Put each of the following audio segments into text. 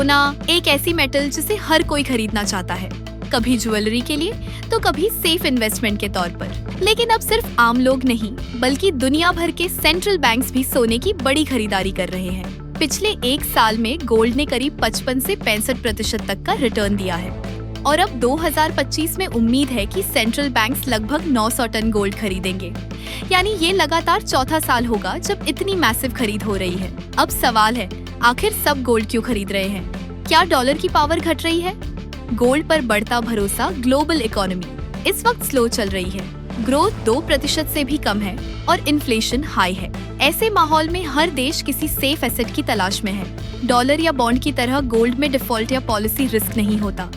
सोना एक ऐसी मेटल जिसे हर कोई खरीदना चाहता है, कभी ज्वेलरी के लिए तो कभी सेफ इन्वेस्टमेंट के तौर पर। लेकिन अब सिर्फ आम लोग नहीं बल्कि दुनिया भर के सेंट्रल बैंक्स भी सोने की बड़ी खरीदारी कर रहे हैं। पिछले एक साल में गोल्ड ने करीब 55 से 65% तक का रिटर्न दिया है और अब 2025 में उम्मीद है कि सेंट्रल बैंक्स लगभग 900 टन गोल्ड खरीदेंगे। यानी ये लगातार चौथा साल होगा जब इतनी मैसिव खरीद हो रही है। अब सवाल है, आखिर सब गोल्ड क्यों खरीद रहे हैं? क्या डॉलर की पावर घट रही है? गोल्ड पर बढ़ता भरोसा। ग्लोबल इकोनॉमी इस वक्त स्लो चल रही है, ग्रोथ 2% से भी कम है और इन्फ्लेशन हाई है। ऐसे माहौल में हर देश किसी सेफ एसेट की तलाश में है। डॉलर या बॉन्ड की तरह गोल्ड में डिफॉल्ट या पॉलिसी रिस्क नहीं होता।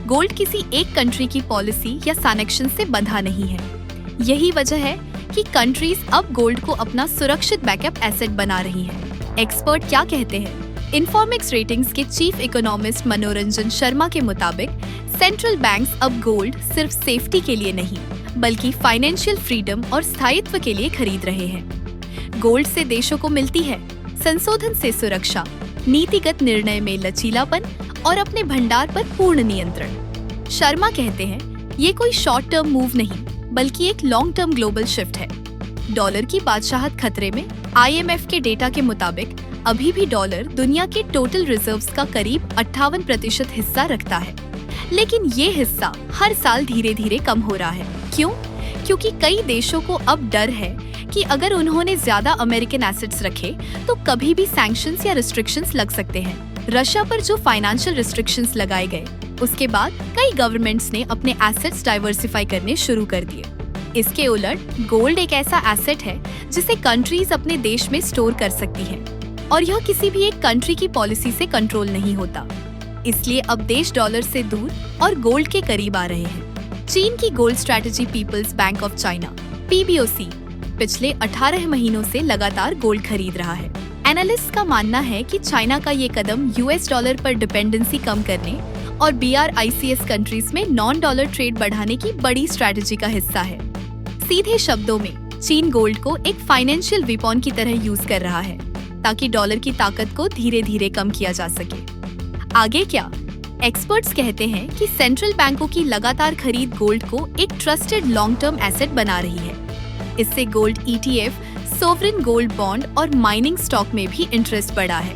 गोल्ड किसी एक कंट्री की पॉलिसी या सैंक्शन से बंधा नहीं है। यही वजह है कि कंट्रीज अब गोल्ड को अपना सुरक्षित बैकअप एसेट बना रही हैं। एक्सपर्ट क्या कहते हैं? इन्फॉर्मेक्स रेटिंग्स के चीफ इकोनॉमिस्ट मनोरंजन शर्मा के मुताबिक सेंट्रल बैंक्स अब गोल्ड सिर्फ सेफ्टी के लिए नहीं बल्कि फाइनेंशियल फ्रीडम और स्थायित्व के लिए खरीद रहे हैं। गोल्ड से देशों को मिलती है संशोधन से सुरक्षा, नीतिगत निर्णय में लचीलापन और अपने भंडार पर पूर्ण नियंत्रण। शर्मा कहते हैं, ये कोई शॉर्ट टर्म मूव नहीं बल्कि एक लॉन्ग टर्म ग्लोबल शिफ्ट है। डॉलर की बादशाहत खतरे में। IMF के डेटा के मुताबिक अभी भी डॉलर दुनिया के टोटल रिजर्व्स का करीब 58% हिस्सा रखता है, लेकिन ये हिस्सा हर साल धीरे धीरे कम हो रहा है। क्यों? क्योंकि कई देशों को अब डर है कि अगर उन्होंने ज्यादा अमेरिकन एसेट्स रखे तो कभी भी सैंक्शंस या रिस्ट्रिक्शंस लग सकते हैं। रशिया पर जो फाइनेंशियल रिस्ट्रिक्शंस लगाए गए, उसके बाद कई गवर्नमेंट्स ने अपने एसेट्स डाइवर्सिफाई करने शुरू कर दिए। इसके उलट गोल्ड एक ऐसा एसेट है जिसे कंट्रीज अपने देश में स्टोर कर सकती हैं और यह किसी भी एक कंट्री की पॉलिसी से कंट्रोल नहीं होता। इसलिए अब देश डॉलर से दूर और गोल्ड के करीब आ रहे हैं। चीन की gold strategy people's bank of China PBOC पिछले 18 महीनों से लगातार गोल्ड खरीद रहा है। एनालिस्ट का मानना है कि चाइना का ये कदम US डॉलर पर डिपेंडेंसी कम करने और BRICS कंट्रीज में नॉन डॉलर ट्रेड बढ़ाने की बड़ी स्ट्रैटेजी का हिस्सा है। सीधे शब्दों में चीन गोल्ड को एक फाइनेंशियल वीपन की तरह यूज कर रहा है ताकि डॉलर की ताकत को धीरे धीरे कम किया जा सके। आगे क्या? एक्सपर्ट्स कहते हैं कि सेंट्रल बैंकों की लगातार खरीद गोल्ड को एक ट्रस्टेड लॉन्ग टर्म एसेट बना रही है। इससे gold ETF, sovereign gold bond और माइनिंग स्टॉक में भी इंटरेस्ट बढ़ा है।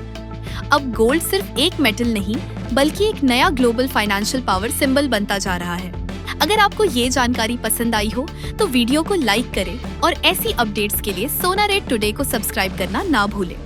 अब गोल्ड सिर्फ एक मेटल नहीं बल्कि एक नया ग्लोबल फाइनेंशियल पावर सिंबल बनता जा रहा है। अगर आपको ये जानकारी पसंद आई हो तो वीडियो को लाइक करें और ऐसी अपडेट्स के लिए सोनारेट टुडे को सब्सक्राइब करना ना भूलें।